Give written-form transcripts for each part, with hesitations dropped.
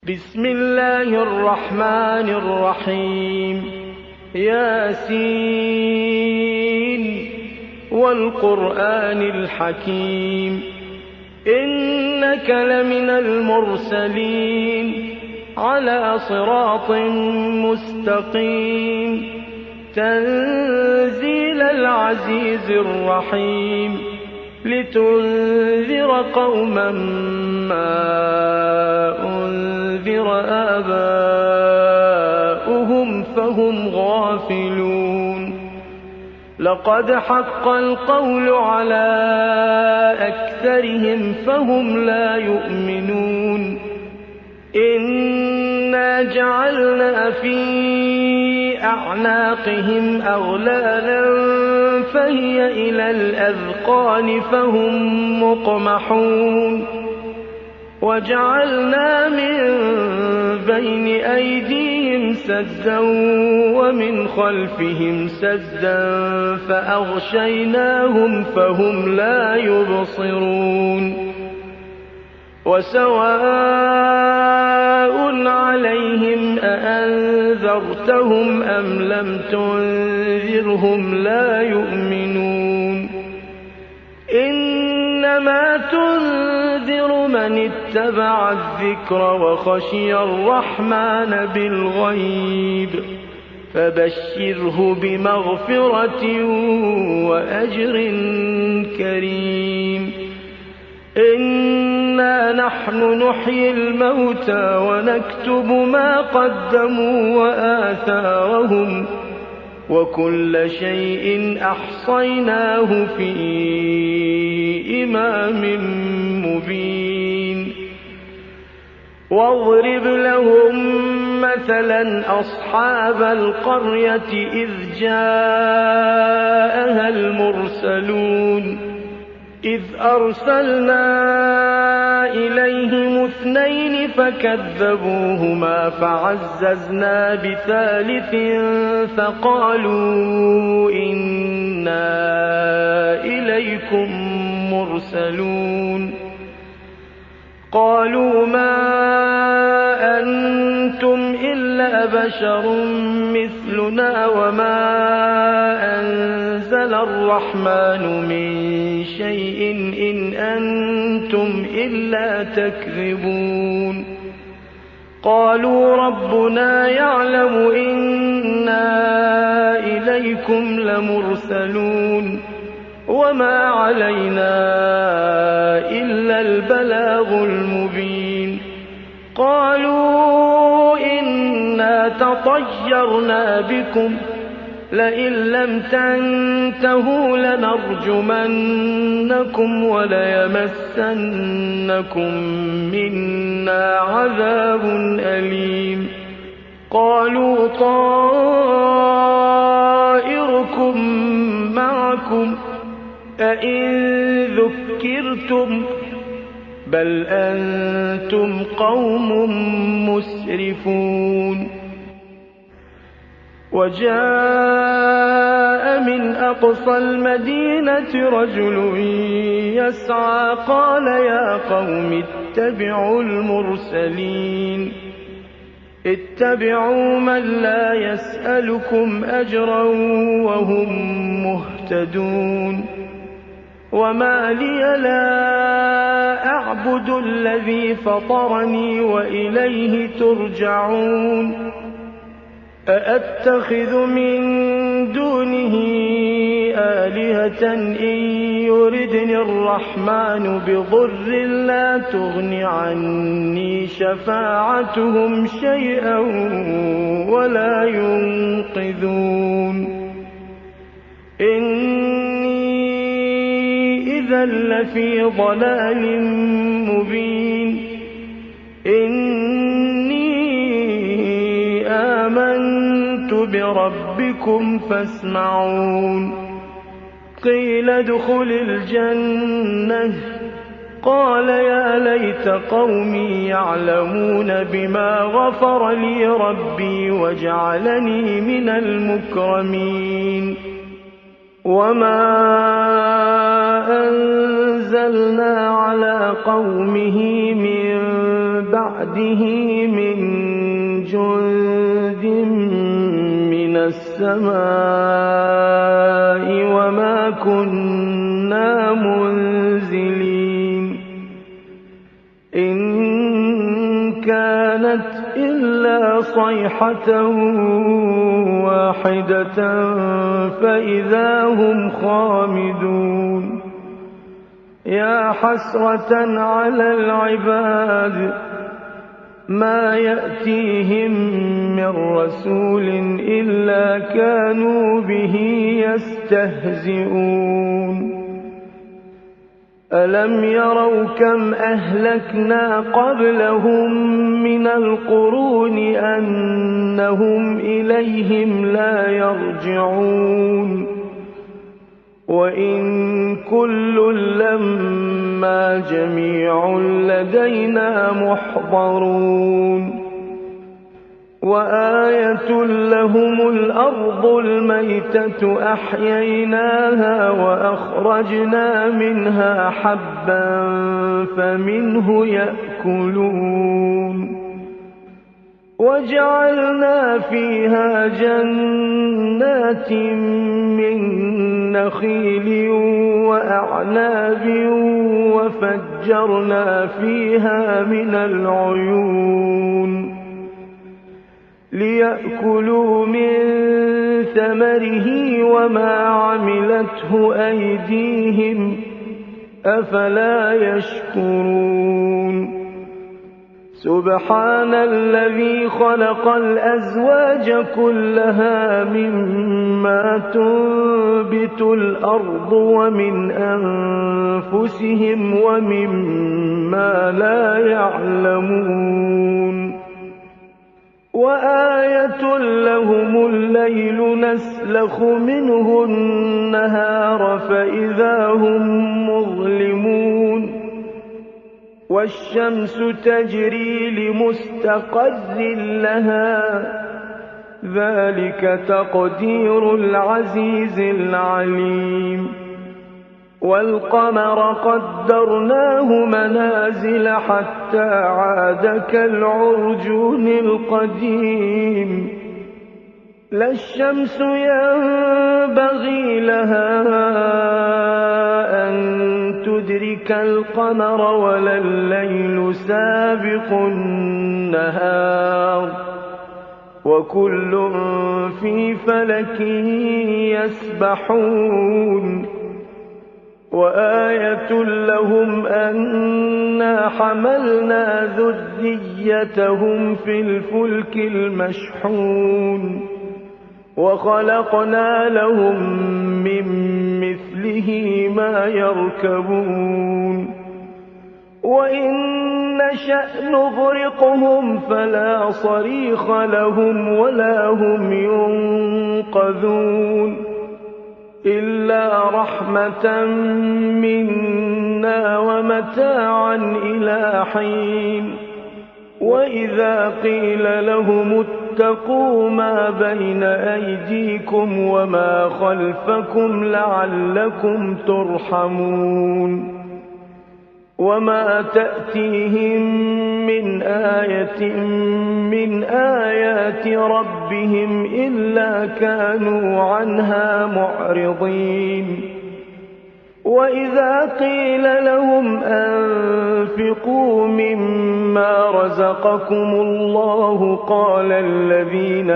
بسم الله الرحمن الرحيم ياسين والقرآن الحكيم إنك لمن المرسلين على صراط مستقيم تنزيل العزيز الرحيم لتنذر قوما ما أنذر آباؤهم فهم غافلون لقد حق القول على أكثرهم فهم لا يؤمنون إنا جعلنا في أعناقهم أغلالا فهي إلى الأذقان فهم مقمحون وجعلنا من بين أيديهم سدا ومن خلفهم سدا فأغشيناهم فهم لا يبصرون وسواء عليهم أأنذرتهم أم لم تنذرهم لا يؤمنون إنما تنذر من اتبع الذكر وخشي الرحمن بالغيب فبشره بمغفرة وأجر كريم إنا نحن نحيي الموتى ونكتب ما قدموا وآثارهم وكل شيء أحصيناه في إمام مبين واضرب لهم مثلا أصحاب القرية إذ جاءها المرسلون إذ أرسلنا إليهم 2 فكذبوهما فعززنا بثالث فقالوا إنا إليكم مرسلون قالوا ما أنتم إلا بشر مثلنا وما أنزل الرحمن من شيء إن أنتم إلا تكذبون قالوا ربنا يعلم إنا إليكم لمرسلون وما علينا إلا البلاغ المبين قالوا إنا تطيرنا بكم لئن لم تنتهوا لنرجمنكم وليمسنكم منا عذاب أليم قالوا طائركم معكم أئن ذكرتم بل أنتم قوم مسرفون وجاء من أقصى المدينة رجل يسعى قال يا قوم اتبعوا المرسلين اتبعوا من لا يسألكم أجرا وهم مهتدون وما لي لا أعبد الذي فطرني وإليه ترجعون أأتخذ من دونه آلهة إن يردني الرحمن بضر لا تغن عني شفاعتهم شيئا ولا ينقذون إني إذا لفي ضلال مبين آمنت بربكم فاسمعون قيل ادخل الجنة قال يا ليت قومي يعلمون بما غفر لي ربي وجعلني من المكرمين وما أنزلنا على قومه من بَعْدِهِ مِن جُندٍ مِّنَ السَّمَاءِ وَمَا كُنَّا مُنزِلِينَ إِن كَانَتْ إِلَّا صَيْحَةً وَاحِدَةً فَإِذَا هُمْ خَامِدُونَ يَا حَسْرَةً عَلَى الْعِبَادِ مَا يَأْتِيهِم مِّن رَّسُولٍ إِلَّا كَانُوا بِهِ يَسْتَهْزِئُونَ أَلَمْ يَرَوْا كَمْ أَهْلَكْنَا قَبْلَهُم مِّنَ الْقُرُونِ أَنَّهُمْ إِلَيْهِمْ لَا يَرْجِعُونَ وَإِن كُلٌّ لَّمَّا جَمِيعٌ لَّدَيْنَا مُحْضَرُونَ وَآيَةٌ لَّهُمُ الْأَرْضُ الْمَيْتَةُ أَحْيَيْنَاهَا وَأَخْرَجْنَا مِنْهَا حَبًّا فَمِنْهُ يَأْكُلُونَ وَجَعَلْنَا فِيهَا جَنَّاتٍ مِّن نَّخِيلٍ وَأَعْنَابٍ وَفَجَّرْنَا فِيهَا مِنَ الْعُيُونِ لِيَأْكُلُوا مِن ثَمَرِهِ وَمَا عَمِلَتْهُ أَيْدِيهِمْ أَفَلَا يَشْكُرُونَ سُبْحَانَ الَّذِي خَلَقَ الْأَزْوَاجَ كُلَّهَا مِمَّا تُنبِتُ الْأَرْضُ وَمِنْ أَنفُسِهِمْ وَمِمَّا لَا يَعْلَمُونَ وَآيَةٌ لَّهُمُ اللَّيْلُ نَسْلَخُ مِنْهُ النَّهَارَ فَإِذَا هُم مُّظْلِمُونَ وَالشَّمْسُ تَجْرِي لِمُسْتَقَرٍّ لَّهَا ذَلِكَ تَقْدِيرُ الْعَزِيزِ الْعَلِيمِ وَالْقَمَرَ قَدَّرْنَاهُ مَنَازِلَ حَتَّىٰ عَادَ كَالْعُرْجُونِ الْقَدِيمِ لَا الشَّمْسُ يَنبَغِي لَهَا أَن تُدْرِكَ الْقَمَرَ وَلَا اللَّيْلُ سَابِقُ النَّهَارِ وَكُلٌّ فِي فَلَكٍ يَسْبَحُونَ وَآيَةٌ لَّهُمْ أَنَّا حَمَلْنَا ذُرِّيَّتَهُمْ فِي الْفُلْكِ الْمَشْحُونِ وَخَلَقْنَا لَهُم مِّن مِّثْلِهِ مَا يَرْكَبُونَ وَإِن نَّشَأْ نُغْرِقْهُمْ فَلَا صَرِيخَ لَهُمْ وَلَا هُمْ يُنقَذُونَ إِلَّا رَحْمَةً مِّنَّا وَمَتَاعًا إِلَىٰ حِينٍ وَإِذَا قِيلَ لَهُمُ اتَّقُوا مَا بَيْنَ أَيْدِيكُمْ وَمَا خَلْفَكُمْ لَعَلَّكُمْ تُرْحَمُونَ وَمَا تَأْتِيهِم مِّنْ آيَةٍ مِّنْ آيَاتِ رَبِّهِمْ إِلَّا كَانُوا عَنْهَا مُعْرِضِينَ وَإِذَا قِيلَ لَهُمْ أَنفِقُوا مِمَّا رَزَقَكُمُ اللَّهُ قَالَ الَّذِينَ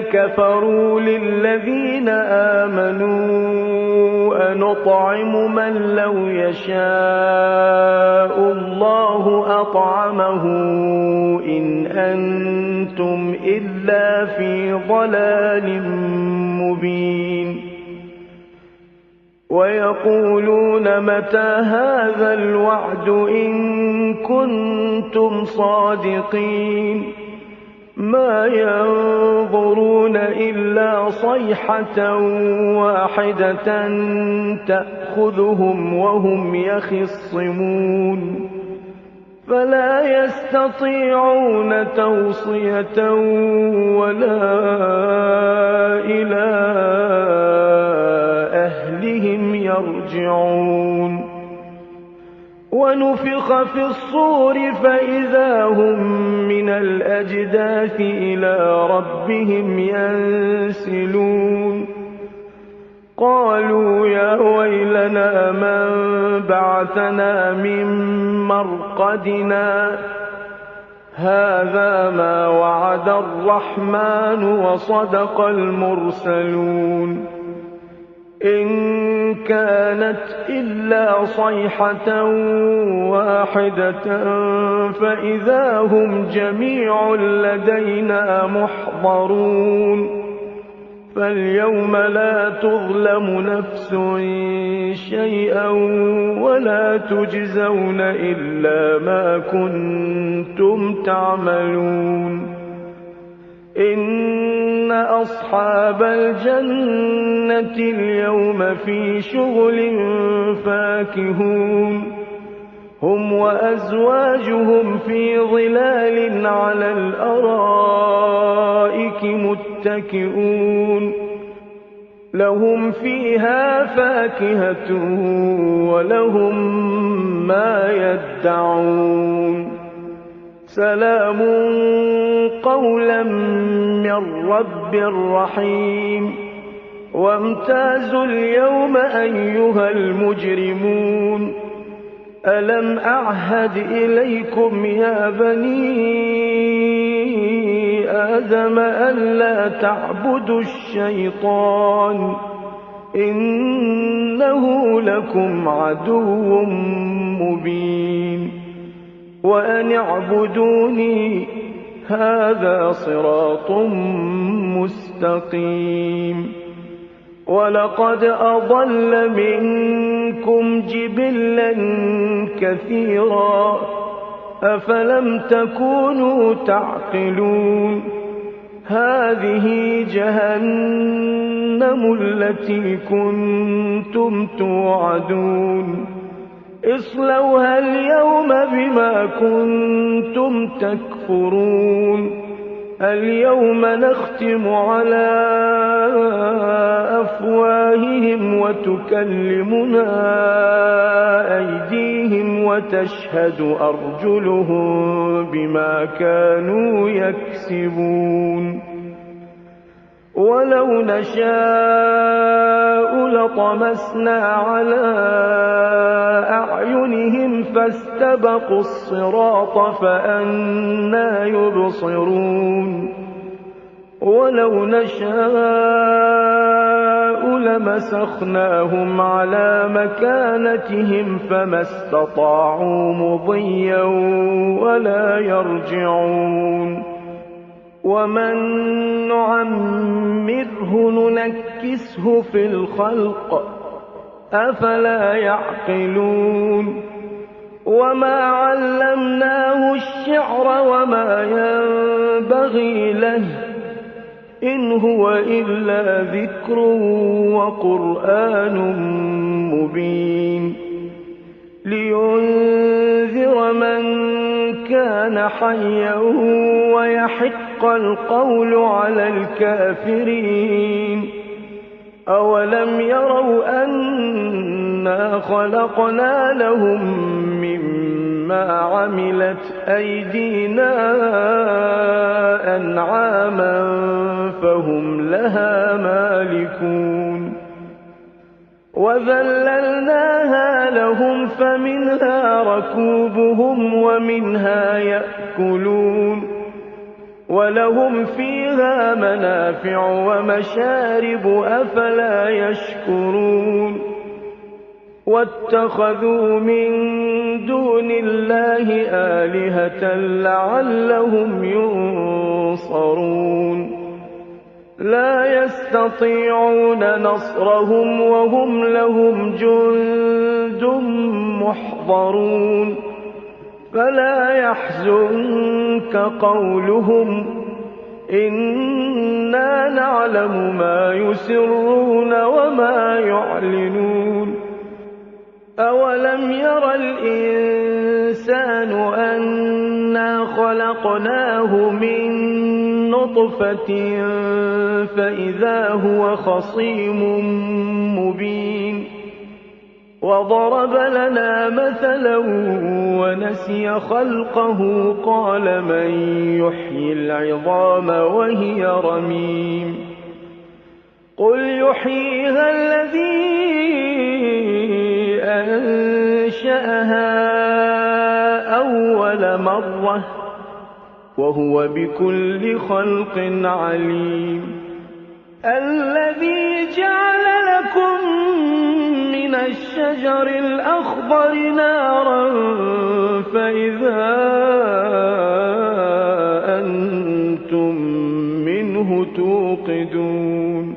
كَفَرُوا لِلَّذِينَ آمَنُوا أَنُطْعِمُ مَن لَّوْ يَشَاءُ اللَّهُ أَطْعَمَهُ إِنْ أَنتُمْ إِلَّا فِي ضَلَالٍ مُّبِينٍ وَيَقُولُونَ مَتَىٰ هَٰذَا الْوَعْدُ إِن كُنتُمْ صَادِقِينَ مَا يَنظُرُونَ إِلَّا صَيْحَةً وَاحِدَةً تَأْخُذُهُمْ وَهُمْ يَخِصِّمُونَ فَلَا يَسْتَطِيعُونَ تَوْصِيَةً وَلَا إِلَىٰ أَهْلِهِمْ يَرْجِعُونَ يرجعون ونفخ في الصور فإذا هم من الأجداث إلى ربهم ينسلون قالوا يا ويلنا من بعثنا من مرقدنا هذا ما وعد الرحمن وصدق المرسلون إن كانت إلا صيحة واحدة فإذا هم جميع لدينا محضرون فاليوم لا تظلم نفس شيئا ولا تجزون إلا ما كنتم تعملون إن أصحاب الجنة اليوم في شغل فاكهون هم وأزواجهم في ظلال على الأرائك متكئون لهم فيها فاكهة ولهم ما يدعون سلام قولا من رب رحيم وامتازوا اليوم أيها المجرمون ألم أعهد إليكم يا بني آدم ألا تعبدوا الشيطان إنه لكم عدو مبين وأن اعبدوني هذا صراط مستقيم ولقد أضل منكم جبلا كثيرا أفلم تكونوا تعقلون هذه جهنم التي كنتم توعدون اصلوها اليوم بما كنتم تكفرون اليوم نختم على أفواههم وتكلمنا أيديهم وتشهد أرجلهم بما كانوا يكسبون ولو نشاء لطمسنا على أعينهم فاستبقوا الصراط فأنى يبصرون ولو نشاء لمسخناهم على مكانتهم فما استطاعوا مضيا ولا يرجعون ومن نعمره ننكسه في الخلق أفلا يعقلون وما علمناه الشعر وما ينبغي له إن هو إلا ذكر وقرآن مبين لينذر من كان حيا ويحق القول على الكافرين أولم يروا أنا خلقنا لهم مما عملت أيدينا أنعاما فهم لها مالكون وذللناها لهم فمنها ركوبهم ومنها يأكلون ولهم فيها منافع ومشارب أفلا يشكرون واتخذوا من دون الله آلهة لعلهم ينصرون لا يستطيعون نصرهم وهم لهم جند محضرون فلا يحزنك قولهم إنا نعلم ما يسرون وما يعلنون أولم ير الإنسان أنا خلقناه من نطفة فإذا هو خصيم مبين وضرب لنا مثلا ونسي خلقه قال من يحيي العظام وهي رميم قل يحييها الذي أنشأها أول مرة وهو بكل خلق عليم الذي جعل لكم من الشجر الأخضر نارا فإذا أنتم منه توقدون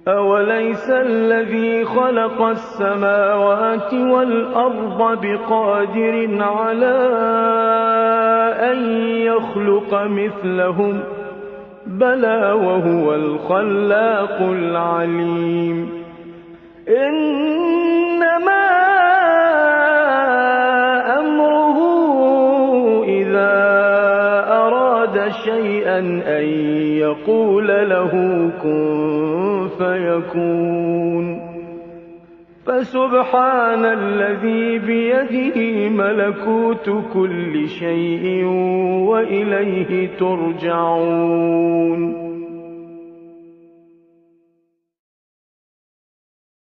أوليس الذي خلق السماوات والأرض بقادر على أن يخلق مثلهم بلى وهو الخلاق العليم إنما أمره إذا أراد شيئا أن يقول له كن فيكون فسبحان الذي بيده ملكوت كل شيء وإليه ترجعون